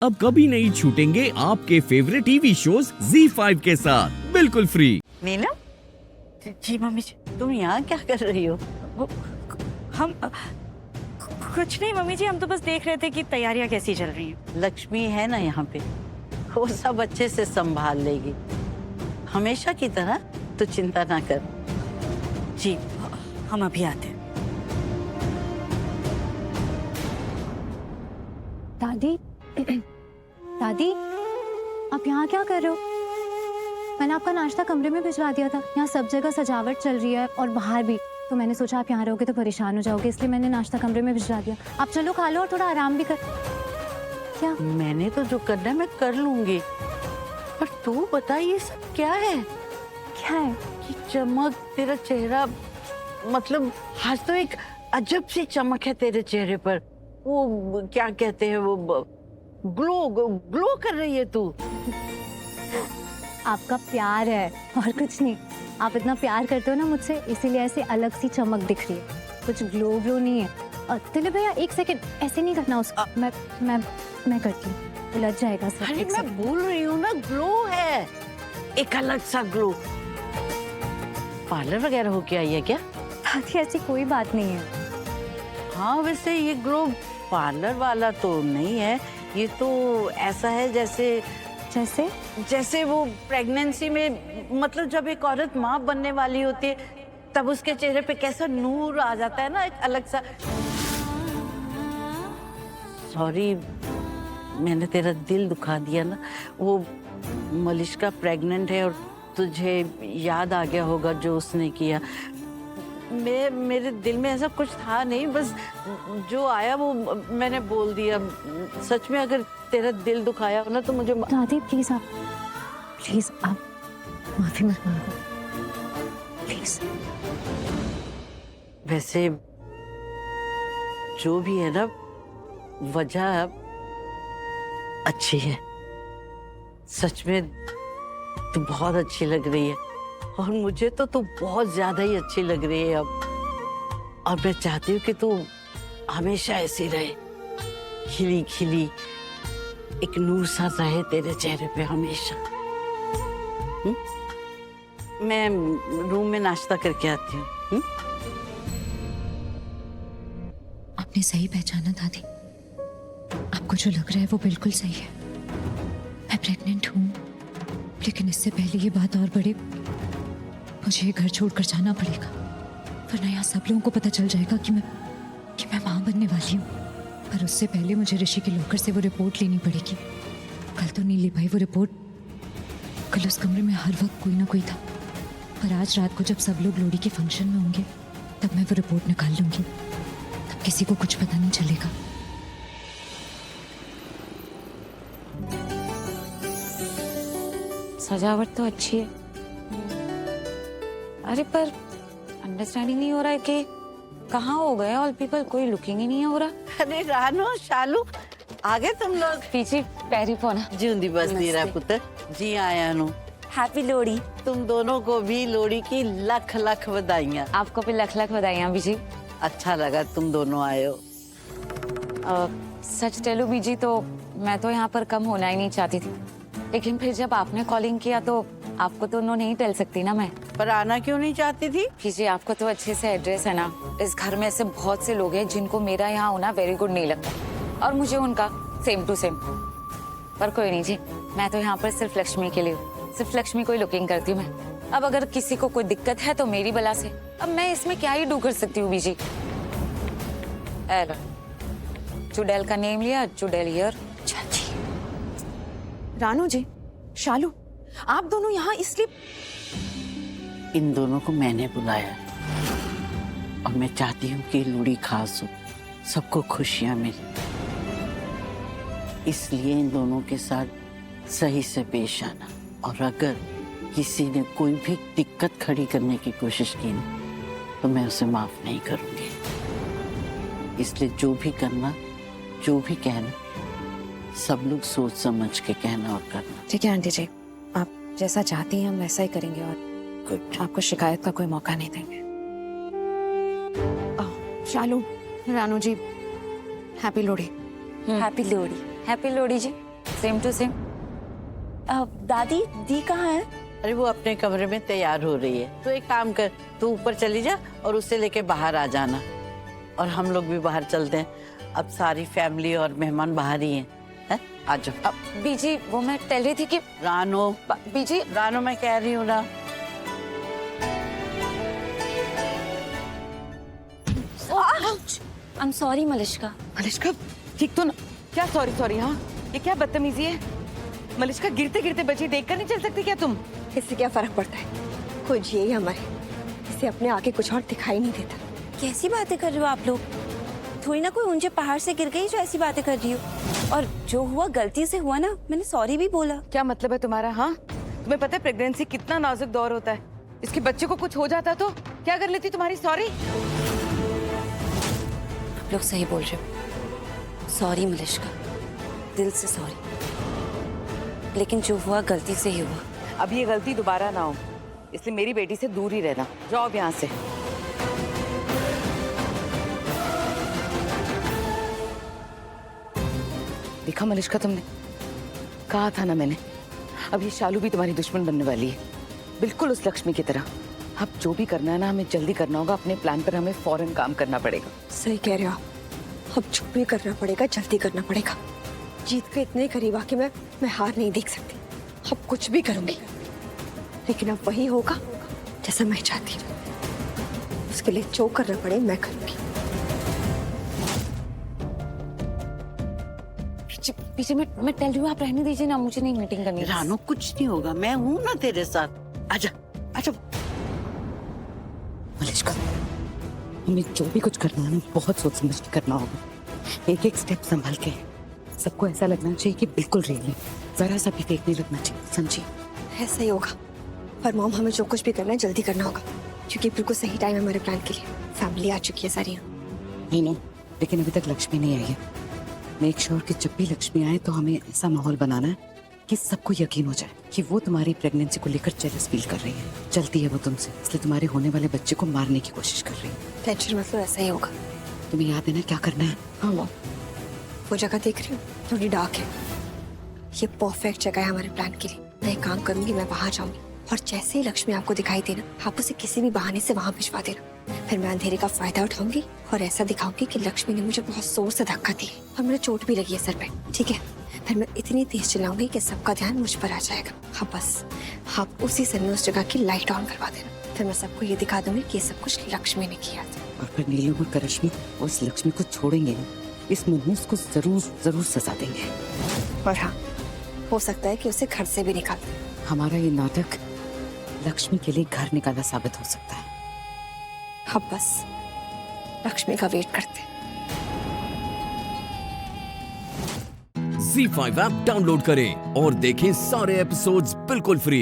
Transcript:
अब कभी नहीं छूटेंगे आपके फेवरेट टीवी शोज ZEE5 के साथ बिल्कुल फ्री। नीलम। जी मम्मी जी, तुम यहाँ क्या कर रही हो? हम कुछ नहीं मम्मी जी, हम तो बस देख रहे थे कि तैयारियां कैसी चल रही हैं। लक्ष्मी है ना यहाँ पे, वो सब अच्छे से संभाल लेगी, हमेशा की तरह। तो चिंता ना कर। जी हम अभी आते हैं। दादी दादी, आप यहाँ क्या कर रहे हो? मैंने आपका नाश्ता कमरे में भिजवा दिया था। यहाँ सब जगह सजावट चल रही है और बाहर भी, तो मैंने सोचा आप यहाँ रहोगे तो परेशान हो जाओगे, इसलिए मैंने नाश्ता कमरे में भिजवा दिया। आप चलो खा लो और थोड़ा आराम भी कर। क्या? मैंने तो जो करना है मैं कर लूंगी, पर तू बता ये सब क्या है? क्या है? ये चमक, तेरा चेहरा, मतलब आज तो एक अजब सी चमक है तेरे चेहरे पर। वो क्या कहते हैं, वो ग्लो ग्लो कर रही है तू। आपका प्यार है और कुछ नहीं। आप इतना प्यार करते हो ना मुझसे, इसीलिए ऐसे अलग सी चमक दिख रही है, कुछ ग्लो ग्लो नहीं है। और दिलीप भैया एक सेकंड, ऐसे नहीं करना उसको। मैं करती हूँ, उलझ जाएगा सब। अरे एक मैं सेकंड। बोल रही हूँ ना, ग्लो है, एक अलग सा ग्लो। पार्लर वगैरह होके आई है क्या? दादी ऐसी कोई बात नहीं है। हाँ वैसे ये ग्लो पार्लर वाला तो नहीं है, ये तो ऐसा है जैसे जैसे वो प्रेगनेंसी में, मतलब जब एक औरत माँ बनने वाली होती है तब उसके चेहरे पे कैसा नूर आ जाता है ना, एक अलग सा। सॉरी, मैंने तेरा दिल दुखा दिया ना। वो मलिश्का प्रेग्नेंट है और तुझे याद आ गया होगा जो उसने किया। मेरे दिल में ऐसा कुछ था नहीं, बस जो आया वो मैंने बोल दिया। सच में अगर तेरा दिल दुखाया हो ना तो मुझे दादी प्लीज आप माफी मत मांगो प्लीज। वैसे जो भी है ना, वजह अच्छी है। सच में तू बहुत अच्छी लग रही है और मुझे तो तू बहुत ज्यादा ही अच्छी लग रही है अब। और मैं चाहती हूँ कि तू हमेशा ऐसी रहे, खिली खिली, एक नूर सा रहे तेरे चेहरे पे हमेशा। मैं रूम में नाश्ता करके आती हूँ। आपने सही पहचाना दादी, आपको जो लग रहा है वो बिल्कुल सही है। मैं प्रेग्नेंट हूँ, लेकिन इससे पहले ये बात और बड़ी, मुझे ये घर छोड़कर जाना पड़ेगा, वरना यहाँ सब लोगों को पता चल जाएगा कि मैं माँ बनने वाली हूँ। पर उससे पहले मुझे ऋषि के लॉकर से वो रिपोर्ट लेनी पड़ेगी। कल तो नहीं ले पाई वो रिपोर्ट, कल उस कमरे में हर वक्त कोई ना कोई था, पर आज रात को जब सब लोग लोहड़ी के फंक्शन में होंगे तब मैं वो रिपोर्ट निकाल लूंगी, तब किसी को कुछ पता नहीं चलेगा। सजावट तो अच्छी है, अरे पर अंडरस्टैंडिंग नहीं हो रहा है कि कहाँ हो गए ऑल पीपल, कोई लुकिंग ही नहीं हो रहा। अरे रानो, शालू, आ गए तुम लोग? पीछे पैरी पोना। जिंदी बसती रहा पुत्र। जी आया नु। हैप्पी लोहड़ी। तुम दोनों को भी लोहड़ी की लख लख बधाइयाँ। आपको भी लख लख बधाइयाँ बीजी। अच्छा लगा तुम दोनों आए हो। सच टेलू बीजी तो मैं तो यहाँ पर कम होना ही नहीं चाहती थी, लेकिन फिर जब आपने कॉलिंग किया तो आपको तो नो नहीं टेल सकती ना मैं। पर आना क्यों नहीं चाहती थी? बीजी आपको तो अच्छे से एड्रेस है ना, इस घर में ऐसे बहुत से लोग हैं जिनको मेरा यहाँ होना वेरी गुड नहीं लगता और मुझे उनका सेम टू सेम। पर कोई नहीं जी, मैं तो यहाँ पर सिर्फ लक्ष्मी के लिए हूँ, सिर्फ लक्ष्मी को ही लुकिंग करती हूँ मैं। अब अगर किसी को कोई दिक्कत है तो मेरी बला से, अब मैं इसमें क्या ही डू कर सकती हूँ बीजी। हेलो, चुड़ैल का नेम लिया, चुड़ैल हियर। रानू जी, शालू, आप दोनों यहाँ इसलिए? इन दोनों को मैंने बुलाया और मैं चाहती हूँ कि लोहड़ी खास हो, सबको खुशियाँ मिले, इसलिए इन दोनों के साथ सही से पेश आना। और अगर किसी ने कोई भी दिक्कत खड़ी करने की कोशिश की ना, तो मैं उसे माफ नहीं करूंगी। इसलिए जो भी करना, जो भी कहना, सब लोग सोच समझ के कहना और करना। ठीक है आंटी जी, आप जैसा चाहती हैं हम वैसा ही करेंगे और आपको शिकायत का कोई मौका नहीं देंगे। Shalu, Ranu ji, happy Lohri. Happy Lohri. Happy Lohri ji. Same to same. दादी दी कहाँ है? अरे वो अपने कमरे में तैयार हो रही है। तो एक काम कर, तू ऊपर चली जा और उसे लेके बाहर आ जाना, और हम लोग भी बाहर चलते हैं। अब सारी फैमिली और मेहमान बाहर ही हैं। आ जाओ। बीजी वो मैं कह रही थी कि रानो, बीजी रानो मैं कह रही हूँ ना। I am sorry Malishka. Malishka ठीक तो ना? क्या सॉरी सॉरी? हाँ ये क्या बदतमीजी है? मलिश्का गिरते गिरते बची देखकर नहीं चल सकती क्या तुम? इससे क्या फर्क पड़ता है? कोई जिए ही हमारे, इसे अपने आगे कुछ और दिखाई नहीं देता। कैसी बातें कर रहे हो आप लोग? थोड़ी ना कोई ऊंचे पहाड़ से गिर गई जो ऐसी बातें कर रही हो। और जो हुआ गलती से हुआ ना, मैंने सॉरी भी बोला। क्या मतलब है तुम्हारा? हाँ तुम्हें पता है प्रेगनेंसी कितना नाजुक दौर होता है? इसके बच्चे को कुछ हो जाता तो क्या कर लेती तुम्हारी सॉरी? आप लोग सही बोल रहे हो। सॉरी मलिश्का, दिल से सॉरी। लेकिन जो हुआ गलती से ही हुआ। अब ये गलती दोबारा ना हो, इसलिए मेरी बेटी से दूर ही रहना। जाओ अब यहाँ से। देखा मलिश्का, तुमने कहा था ना मैंने, अब ये शालू भी तुम्हारी दुश्मन बनने वाली है, बिल्कुल उस लक्ष्मी की तरह। अब जो भी करना है ना, हमें जल्दी करना होगा। अपने प्लान पर हमें फौरन काम करना पड़ेगा। सही कह रहे हो आप, अब जो भी करना पड़ेगा जल्दी करना पड़ेगा। जीत के इतने करीब आके मैं हार नहीं देख सकती। अब कुछ भी करूंगी, लेकिन अब वही होगा जैसा मैं चाहती हूँ। उसके लिए जो करना पड़े मैं करूंगी। पीछे मैं टेल रही हूँ, आप रहने दीजिए ना, मुझे नहीं मीटिंग करनी। रानो कुछ नहीं होगा, मैं हूँ ना तेरे साथ। आजा आजा। मलिश्का, हमें जो भी कुछ करना है ना, बहुत सोच समझ के करना होगा। एक एक स्टेप संभल के। सबको ऐसा लगना चाहिए कि बिल्कुल रियल है, जरा सा भी फेक नहीं लगना चाहिए, समझी? ऐसा ही होगा। पर मॉम, हमें जो कुछ भी करना है जल्दी करना होगा, क्योंकि बिल्कुल सही टाइम है हमारे प्लान के लिए। फैमिली आ चुकी है सारी। नहीं नो, लेकिन अभी तक लक्ष्मी नहीं आई है। मेक श्योर कि जब भी लक्ष्मी आए तो हमें ऐसा माहौल बनाना है कि सबको यकीन हो जाए कि वो तुम्हारी प्रेगनेंसी को लेकर जेलस फील कर रही है, चलती है वो तुमसे, इसलिए तुम्हारे होने वाले बच्चे को मारने की कोशिश कर रही है। टेंशन मतलब ऐसा ही होगा। तुम्हें याद है ना क्या करना है? हाँ मॉम, वो जगह देख रही हूँ, थोड़ी डार्क है। ये परफेक्ट जगह है हमारे प्लान के लिए। मैं एक काम करूंगी, मैं वहां जाऊंगी, और जैसे ही लक्ष्मी आपको दिखाई देना, आप उसे किसी भी बहाने से वहां भिजवा देना। फिर मैं अंधेरे का फायदा उठाऊंगी और ऐसा दिखाऊंगी कि लक्ष्मी ने मुझे बहुत जोर से धक्का दी और मुझे चोट भी लगी है सर पे। ठीक है? फिर मैं इतनी तेज चिल्लाऊंगी कि सबका ध्यान मुझ पर आ जाएगा। हाँ बस, आप उसी समय उस जगह की लाइट ऑन करवा देना। फिर मैं सबको ये दिखा दूंगी कि ये सब कुछ लक्ष्मी ने किया था। और फिर नीलम और करिश्मा उस लक्ष्मी को छोड़ेंगे नहीं, इस मनहूस को जरूर जरूर सजा देंगे। और हाँ, हो सकता है कि उसे घर से भी निकाल दें। हमारा ये नाटक लक्ष्मी के लिए घर निकाला साबित हो सकता है। अब बस लक्ष्मी का वेट करते। Z5 ऐप डाउनलोड करें और देखें सारे एपिसोड्स बिल्कुल फ्री।